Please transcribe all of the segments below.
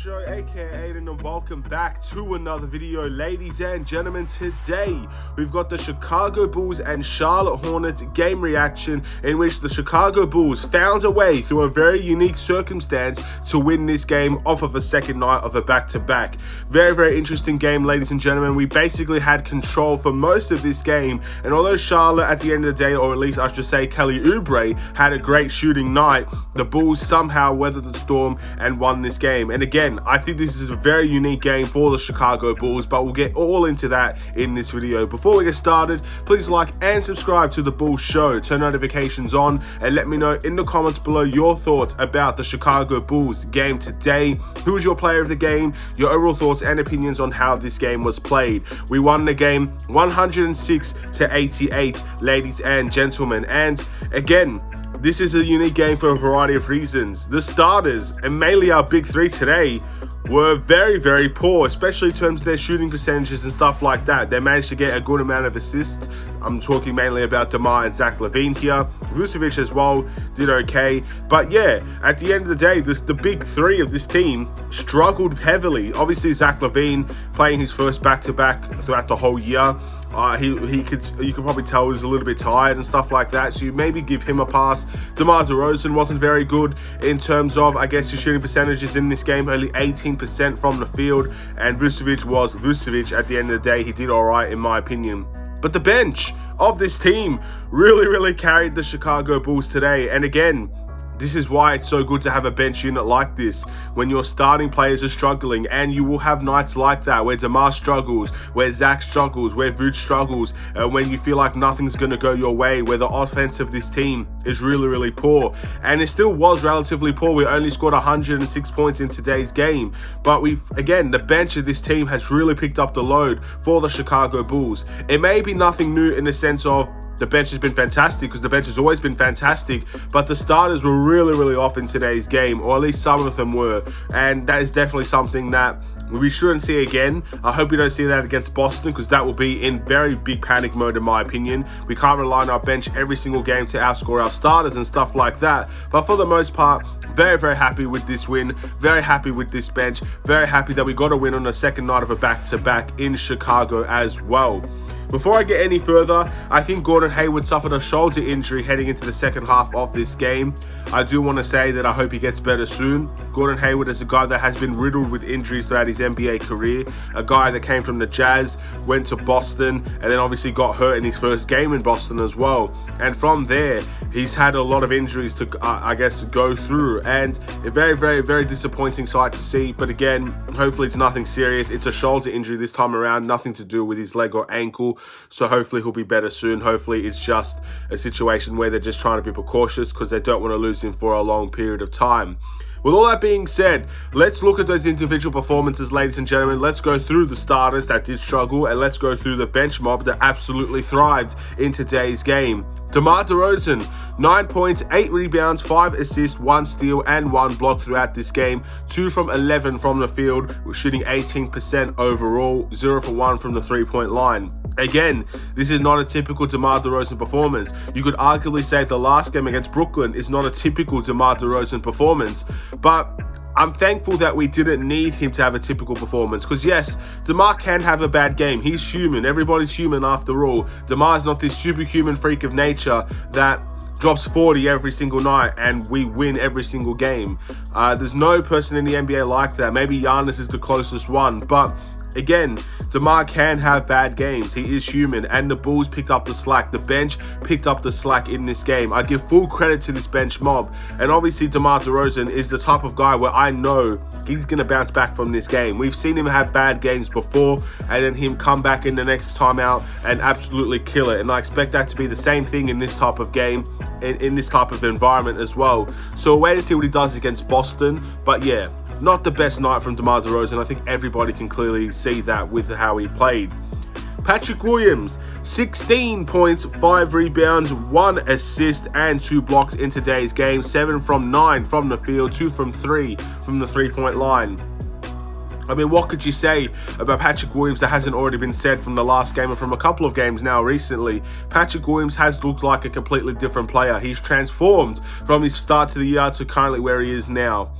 Show, aka Aiden, and welcome back to another video. Ladies and gentlemen, today we've got the Chicago Bulls and Charlotte Hornets game reaction, in which the Chicago Bulls found a way through a very unique circumstance to win this game off of a second night of a back-to-back. Very interesting game, ladies and gentlemen. We basically had control for most of this game, and although Charlotte at the end of the day, or at least I should say Kelly Oubre, had a great shooting night, the Bulls somehow weathered the storm and won this game. And again, I think this is a very unique game for the Chicago Bulls, but we'll get all into that in this video. Before we get started, please like and subscribe to the Bulls Show, turn notifications on, and let me know in the comments below your thoughts about the Chicago Bulls game today. Who's your player of the game, your overall thoughts and opinions on how this game was played. We won the game 106-88, ladies and gentlemen. And again, this is a unique game for a variety of reasons. The starters, and mainly our big three today, were very poor, especially in terms of their shooting percentages and stuff like that. They managed to get a good amount of assists. I'm talking mainly about DeMar and Zach LaVine here. Vucevic as well did okay. But yeah, at the end of the day, the big three of this team struggled heavily. Obviously, Zach LaVine playing his first back-to-back throughout the whole year. You could probably tell he was a little bit tired and stuff like that, so you maybe give him a pass. DeMar DeRozan wasn't very good in terms of, I guess, his shooting percentages in this game, only 18% from the field, and Vucevic was Vucevic at the end of the day. He did all right in my opinion. But the bench of this team really carried the Chicago Bulls today. And again, this is why it's so good to have a bench unit like this when your starting players are struggling, and you will have nights like that where DeMar struggles, where Zach struggles, where Vooch struggles, when you feel like nothing's going to go your way, where the offense of this team is really poor. And it still was relatively poor. We only scored 106 points in today's game, but again, the bench of this team has really picked up the load for the Chicago Bulls. It may be nothing new in the sense of the bench has been fantastic, because the bench has always been fantastic, but the starters were really off in today's game, or at least some of them were, and that is definitely something that we shouldn't see again. I hope we don't see that against Boston, because that will be in very big panic mode in my opinion. We can't rely on our bench every single game to outscore our starters and stuff like that, but for the most part, very happy with this win, very happy with this bench, very happy that we got a win on the second night of a back-to-back in Chicago as well. Before I get any further, I think Gordon Hayward suffered a shoulder injury heading into the second half of this game. I do want to say that I hope he gets better soon. Gordon Hayward is a guy that has been riddled with injuries throughout his NBA career. A guy that came from the Jazz, went to Boston, and then obviously got hurt in his first game in Boston as well. And from there, he's had a lot of injuries to, I guess, go through. And a very disappointing sight to see. But again, hopefully it's nothing serious. It's a shoulder injury this time around, nothing to do with his leg or ankle. So hopefully he'll be better soon. Hopefully it's just a situation where they're just trying to be precautious because they don't want to lose him for a long period of time. With all that being said, let's look at those individual performances, ladies and gentlemen. Let's go through the starters that did struggle, and let's go through the bench mob that absolutely thrived in today's game. DeMar DeRozan, 9 points, 8 rebounds, 5 assists, 1 steal, and 1 block throughout this game. 2 from 11 from the field, shooting 18% overall, 0 for 1 from the three-point line. Again, this is not a typical DeMar DeRozan performance. You could arguably say the last game against Brooklyn is not a typical DeMar DeRozan performance, but I'm thankful that we didn't need him to have a typical performance, because yes, DeMar can have a bad game. He's human. Everybody's human after all. DeMar's not this superhuman freak of nature that drops 40 every single night and we win every single game. There's no person in the NBA like that. Maybe Giannis is the closest one, but again, DeMar can have bad games. He is human, and the Bulls picked up the slack. The bench picked up the slack in this game. I give full credit to this bench mob, and obviously DeMar DeRozan is the type of guy where I know he's going to bounce back from this game. We've seen him have bad games before, and then him come back in the next time out and absolutely kill it, and I expect that to be the same thing in this type of game, in this type of environment as well. So wait to see what he does against Boston, but yeah, not the best night from DeMar DeRozan. I think everybody can clearly see that with how he played. Patrick Williams, 16 points, 5 rebounds, 1 assist, and 2 blocks in today's game. 7 from 9 from the field, 2 from 3 from the three-point line. I mean, what could you say about Patrick Williams that hasn't already been said from the last game and from a couple of games now recently? Patrick Williams has looked like a completely different player. He's transformed from his start to the year to currently where he is now.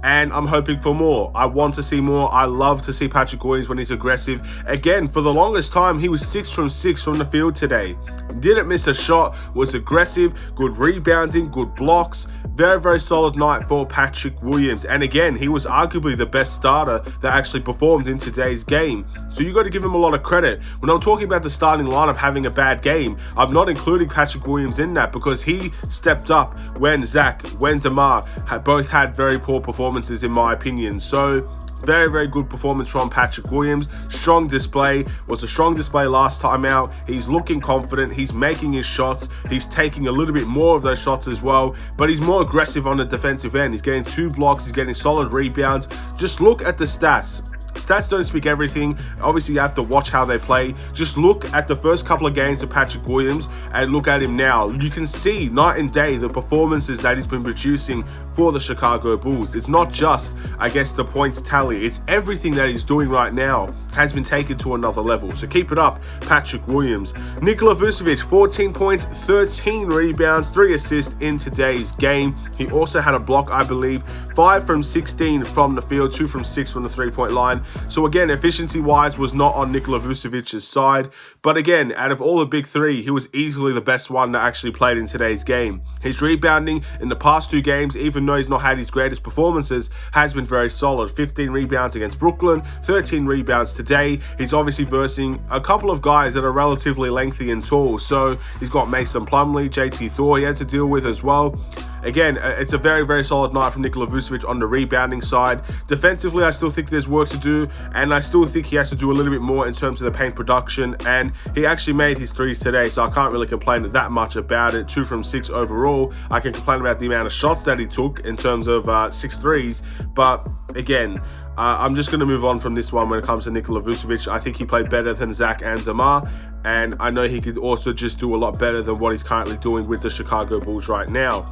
and I'm hoping for more. I want to see more. I love to see Patrick Williams when he's aggressive. Again, for the longest time, he was 6 from 6 from the field today. Didn't miss a shot, was aggressive, good rebounding, good blocks. Very, very solid night for Patrick Williams. And again, he was arguably the best starter that actually performed in today's game. So you got to give him a lot of credit. When I'm talking about the starting lineup having a bad game, I'm not including Patrick Williams in that because he stepped up when Zach, when DeMar both had very poor performances in my opinion. So very, very good performance from Patrick Williams. Strong display. Was a strong display last time out. He's looking confident. He's making his shots. He's taking a little bit more of those shots as well. But he's more aggressive on the defensive end. He's getting 2 blocks. He's getting solid rebounds. Just look at the stats. Stats don't speak everything. Obviously, you have to watch how they play. Just look at the first couple of games of Patrick Williams and look at him now. You can see night and day the performances that he's been producing for the Chicago Bulls. It's not just, I guess, the points tally. It's everything that he's doing right now has been taken to another level. So keep it up, Patrick Williams. Nikola Vucevic, 14 points, 13 rebounds, 3 assists in today's game. He also had a block, I believe. 5 from 16 from the field, 2 from 6 from the three-point line. So again, efficiency-wise was not on Nikola Vucevic's side. But again, out of all the big three, he was easily the best one that actually played in today's game. His rebounding in the past 2 games, even though he's not had his greatest performances, has been very solid. 15 rebounds against Brooklyn, 13 rebounds today. He's obviously versing a couple of guys that are relatively lengthy and tall. So he's got Mason Plumlee, JT Thor he had to deal with as well. Again, it's a very, very solid night from Nikola Vucevic on the rebounding side. Defensively, I still think there's work to do, and I still think he has to do a little bit more in terms of the paint production, and he actually made his threes today, so I can't really complain that much about it. 2 from 6 overall. I can complain about the amount of shots that he took in terms of 6 threes, but again, I'm just going to move on from this one when it comes to Nikola Vucevic. I think he played better than Zach and DeMar, and I know he could also just do a lot better than what he's currently doing with the Chicago Bulls right now.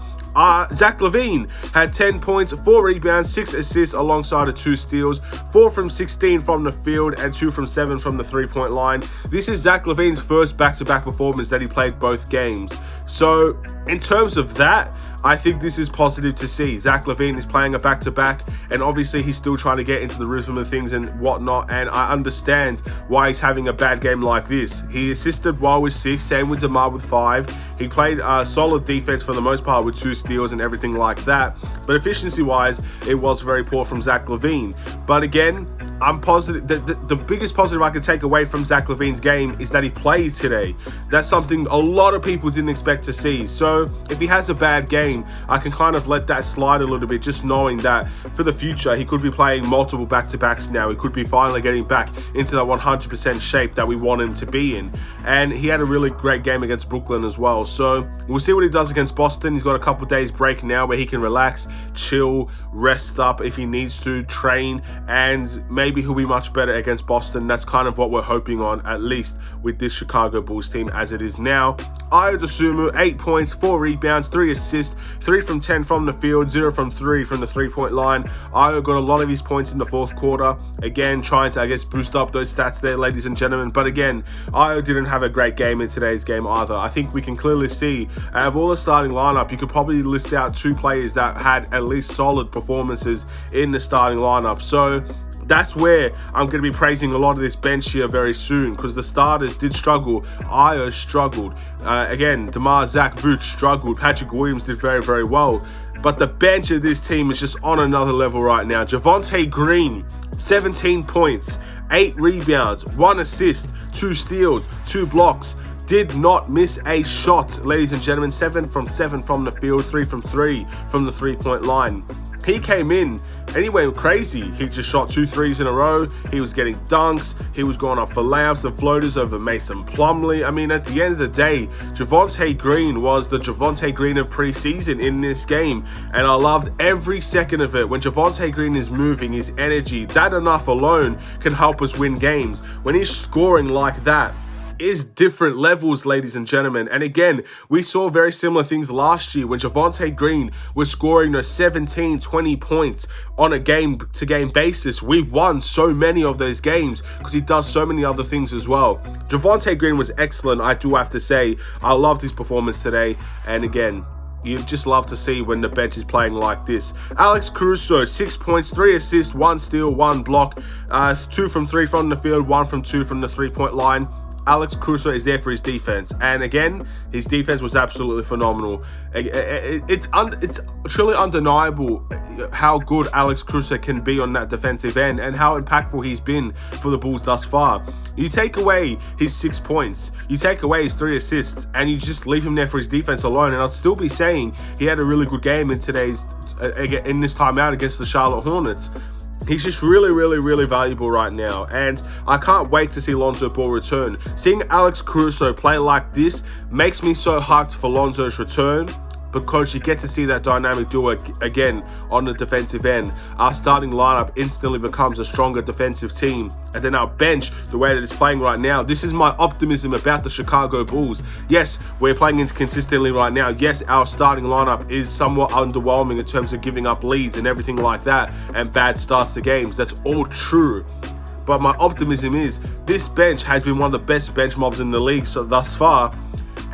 Zach LaVine had 10 points, 4 rebounds, 6 assists alongside of 2 steals, 4 from 16 from the field and 2 from 7 from the three-point line. This is Zach LaVine's first back-to-back performance that he played both games. So in terms of that, I think this is positive to see. Zach LaVine is playing a back-to-back, and obviously he's still trying to get into the rhythm of things and whatnot, and I understand why he's having a bad game like this. He assisted well with 6, same with DeMar with 5. He played solid defense for the most part with 2 steals and everything like that, but efficiency-wise, it was very poor from Zach LaVine. But again, I'm positive. The biggest positive I can take away from Zach LaVine's game is that he played today. That's something a lot of people didn't expect to see. So if he has a bad game, I can kind of let that slide a little bit, just knowing that for the future, he could be playing multiple back-to-backs now. He could be finally getting back into that 100% shape that we want him to be in. And he had a really great game against Brooklyn as well. So we'll see what he does against Boston. He's got a couple days break now where he can relax, chill, rest up if he needs to, train, and maybe he'll be much better against Boston. That's kind of what we're hoping on, at least with this Chicago Bulls team as it is now. Ayo Dosunmu, 8 points, 4 rebounds, 3 assists, 3 from 10 from the field, 0 from 3 from the three-point line. Ayo got a lot of his points in the fourth quarter. Again, trying to, I guess, boost up those stats there, ladies and gentlemen. But again, Ayo didn't have a great game in today's game either. I think we can clearly see, out of all the starting lineup, you could probably list out 2 players that had at least solid performances in the starting lineup. So that's where I'm going to be praising a lot of this bench here very soon, because the starters did struggle. Ayo struggled. Again, DeMar, Zach, Vooch struggled. Patrick Williams did very, very well. But the bench of this team is just on another level right now. Javonte Green, 17 points, 8 rebounds, 1 assist, 2 steals, 2 blocks. Did not miss a shot, ladies and gentlemen. 7 from 7 from the field, 3 from 3 from the three-point line. He came in and he went crazy. He just shot 2 threes in a row. He was getting dunks. He was going up for layups and floaters over Mason Plumlee. I mean, at the end of the day, Javonte Green was the Javonte Green of preseason in this game. And I loved every second of it. When Javonte Green is moving, his energy, that enough alone can help us win games. When he's scoring like that, is different levels, ladies and gentlemen. And again, we saw very similar things last year when Javonte Green was scoring those 17, 20 points on a game-to-game basis. We won so many of those games because he does so many other things as well. Javonte Green was excellent, I do have to say. I loved his performance today. And again, you just love to see when the bench is playing like this. Alex Caruso, 6 points, 3 assists, 1 steal, 1 block, 2 from 3 from the field, 1 from 2 from the 3-point line. Alex Caruso is there for his defense, and again, his defense was absolutely phenomenal. It's truly undeniable how good Alex Caruso can be on that defensive end and how impactful he's been for the Bulls thus far. You take away his 6 points, you take away his 3 assists, and you just leave him there for his defense alone, and I'd still be saying he had a really good game in this timeout against the Charlotte Hornets. He's just really valuable right now, and I can't wait to see Lonzo Ball return. Seeing Alex Caruso play like this makes me so hyped for Lonzo's return, because you get to see that dynamic duo again on the defensive end. Our starting lineup instantly becomes a stronger defensive team. And then our bench, the way that it's playing right now, this is my optimism about the Chicago Bulls. Yes, we're playing inconsistently right now. Yes, our starting lineup is somewhat underwhelming in terms of giving up leads and everything like that, and bad starts to games. That's all true. But my optimism is this bench has been one of the best bench mobs in the league thus far.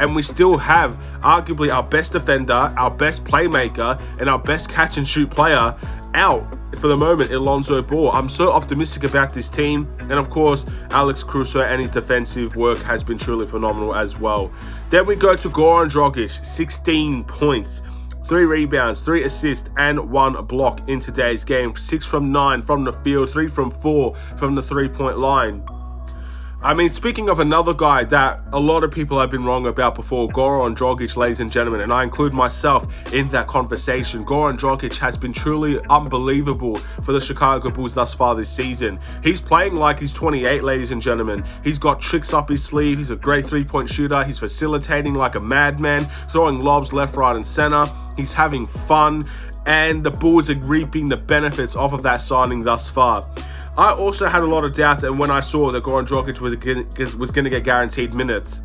And we still have arguably our best defender, our best playmaker, and our best catch and shoot player out for the moment in Lonzo Ball. I'm so optimistic about this team. And of course, Alex Caruso and his defensive work has been truly phenomenal as well. Then we go to Goran Dragic, 16 points. 3 rebounds, 3 assists, and 1 block in today's game. 6 from 9 from the field, 3 from 4 from the 3-point line. I mean, speaking of another guy that a lot of people have been wrong about before, Goran Dragic, ladies and gentlemen, and I include myself in that conversation. Goran Dragic has been truly unbelievable for the Chicago Bulls thus far this season. He's playing like he's 28, ladies and gentlemen. He's got tricks up his sleeve. He's a great 3-point shooter. He's facilitating like a madman, throwing lobs left, right, and center. He's having fun, and the Bulls are reaping the benefits off of that signing thus far. I also had a lot of doubts, and when I saw that Goran Dragic was going to get guaranteed minutes,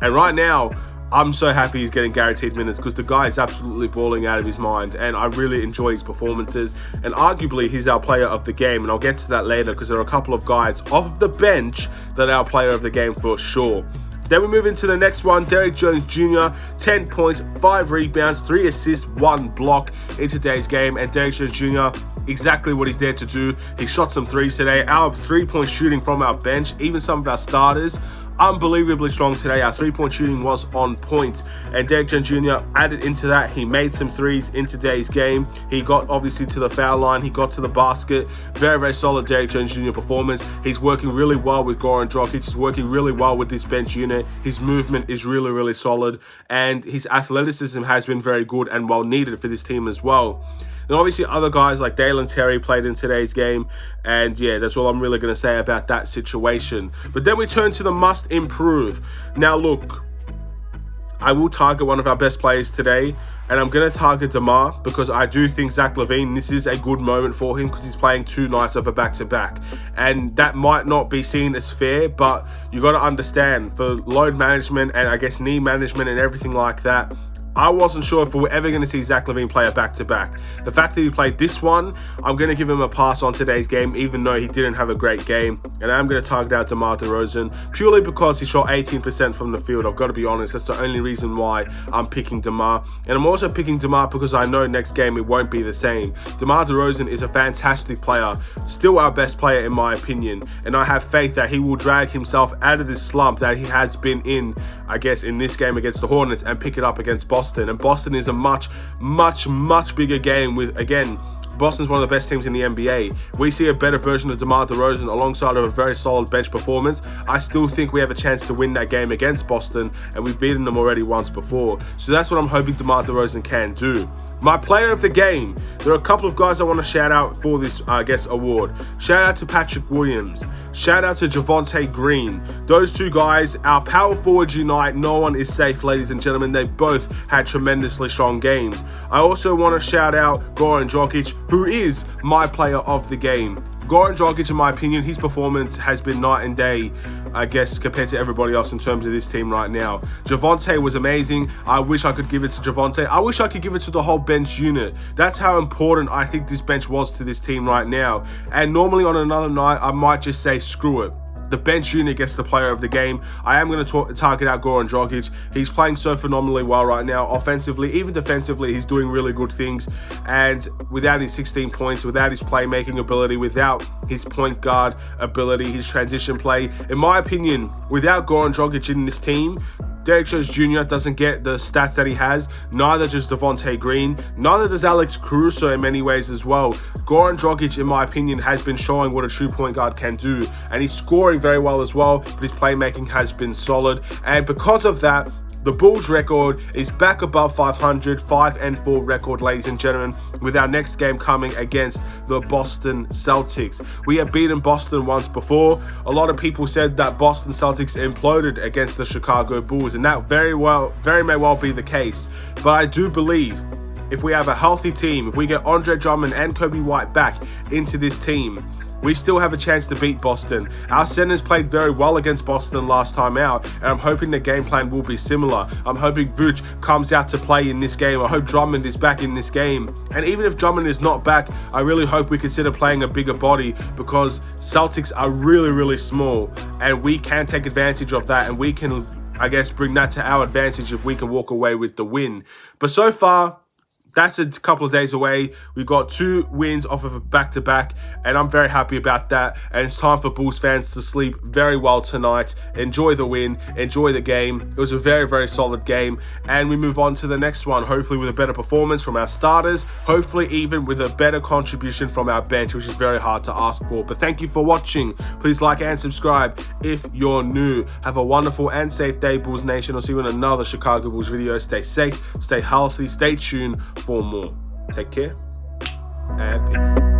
and right now I'm so happy he's getting guaranteed minutes, because the guy is absolutely balling out of his mind, and I really enjoy his performances, and arguably he's our player of the game, and I'll get to that later because there are a couple of guys off the bench that are our player of the game for sure. Then we move into the next one, Derrick Jones Jr., 10 points, 5 rebounds, 3 assists, 1 block in today's game. And Derrick Jones Jr., exactly what he's there to do. He shot some threes today. Our 3-point shooting from our bench, even some of our starters, unbelievably strong today. Our 3-point shooting was on point, and Derrick Jones Jr. added into that. He made some threes in today's game. He got obviously to the foul line. He got to the basket. Very solid Derrick Jones Jr. performance. He's working really well with Goran Dragic. He's working really well with this bench unit. His movement is really solid, and his athleticism has been very good and well needed for this team as well. And obviously other guys like Dalen Terry played in today's game. And yeah, that's all I'm really going to say about that situation. But then we turn to the must improve. Now look, I will target one of our best players today. And I'm going to target DeMar, because I do think Zach LaVine, this is a good moment for him, because he's playing 2 nights of a back-to-back. And that might not be seen as fair, but you got to understand, for load management and I guess knee management and everything like that, I wasn't sure if we were ever going to see Zach LaVine play a back-to-back. The fact that he played this one, I'm going to give him a pass on today's game, even though he didn't have a great game. And I'm going to target out DeMar DeRozan, purely because he shot 18% from the field. I've got to be honest, that's the only reason why I'm picking DeMar. And I'm also picking DeMar because I know next game it won't be the same. DeMar DeRozan is a fantastic player, still our best player in my opinion. And I have faith that he will drag himself out of this slump that he has been in, I guess, in this game against the Hornets, and pick it up against Boston. And Boston is a much bigger game with, again, Boston's one of the best teams in the NBA. We see a better version of DeMar DeRozan alongside of a very solid bench performance. I still think we have a chance to win that game against Boston, and we've beaten them already once before. So that's what I'm hoping DeMar DeRozan can do. My player of the game, there are a couple of guys I want to shout out for this, award. Shout out to Patrick Williams. Shout out to Javonte Green. Those 2 guys, our power forwards unite. No one is safe, ladies and gentlemen. They both had tremendously strong games. I also want to shout out Goran Dragic, who is my player of the game. Goran Dragic, in my opinion, his performance has been night and day, I guess, compared to everybody else in terms of this team right now. Javonte was amazing. I wish I could give it to Javonte. I wish I could give it to the whole bench unit. That's how important I think this bench was to this team right now. And normally on another night, I might just say, screw it. the bench unit gets the player of the game. I am going to target out Goran Dragic. He's playing so phenomenally well right now, offensively, even defensively. He's doing really good things, and without his 16 points, without his playmaking ability, without his point guard ability, his transition play, in my opinion, without Goran Dragic in this team, Derek Jones Jr. doesn't get the stats that he has. Neither does Devontae Green. Neither does Alex Caruso in many ways as well. Goran Dragic, in my opinion, has been showing what a true point guard can do. And he's scoring very well as well, but his playmaking has been solid. And because of that, the Bulls record is back above 500, 5-4 record, ladies and gentlemen, with our next game coming against the Boston Celtics. We have beaten Boston once before. A lot of people said that Boston Celtics imploded against the Chicago Bulls, and that very may well be the case. But I do believe if we have a healthy team, if we get Andre Drummond and Kobe White back into this team, we still have a chance to beat Boston. Our centers played very well against Boston last time out, and I'm hoping the game plan will be similar. I'm hoping Vooch comes out to play in this game. I hope Drummond is back in this game. And even if Drummond is not back, I really hope we consider playing a bigger body, because Celtics are really, really small, and we can take advantage of that, and we can, I guess, bring that to our advantage if we can walk away with the win. But so far, that's a couple of days away. We've got 2 wins off of a back-to-back, and I'm very happy about that. And it's time for Bulls fans to sleep very well tonight. Enjoy the win. Enjoy the game. It was a very, very solid game. And we move on to the next one, hopefully with a better performance from our starters. Hopefully even with a better contribution from our bench, which is very hard to ask for. But thank you for watching. Please like and subscribe if you're new. Have a wonderful and safe day, Bulls Nation. I'll see you in another Chicago Bulls video. Stay safe, stay healthy, stay tuned for more. Take care and peace.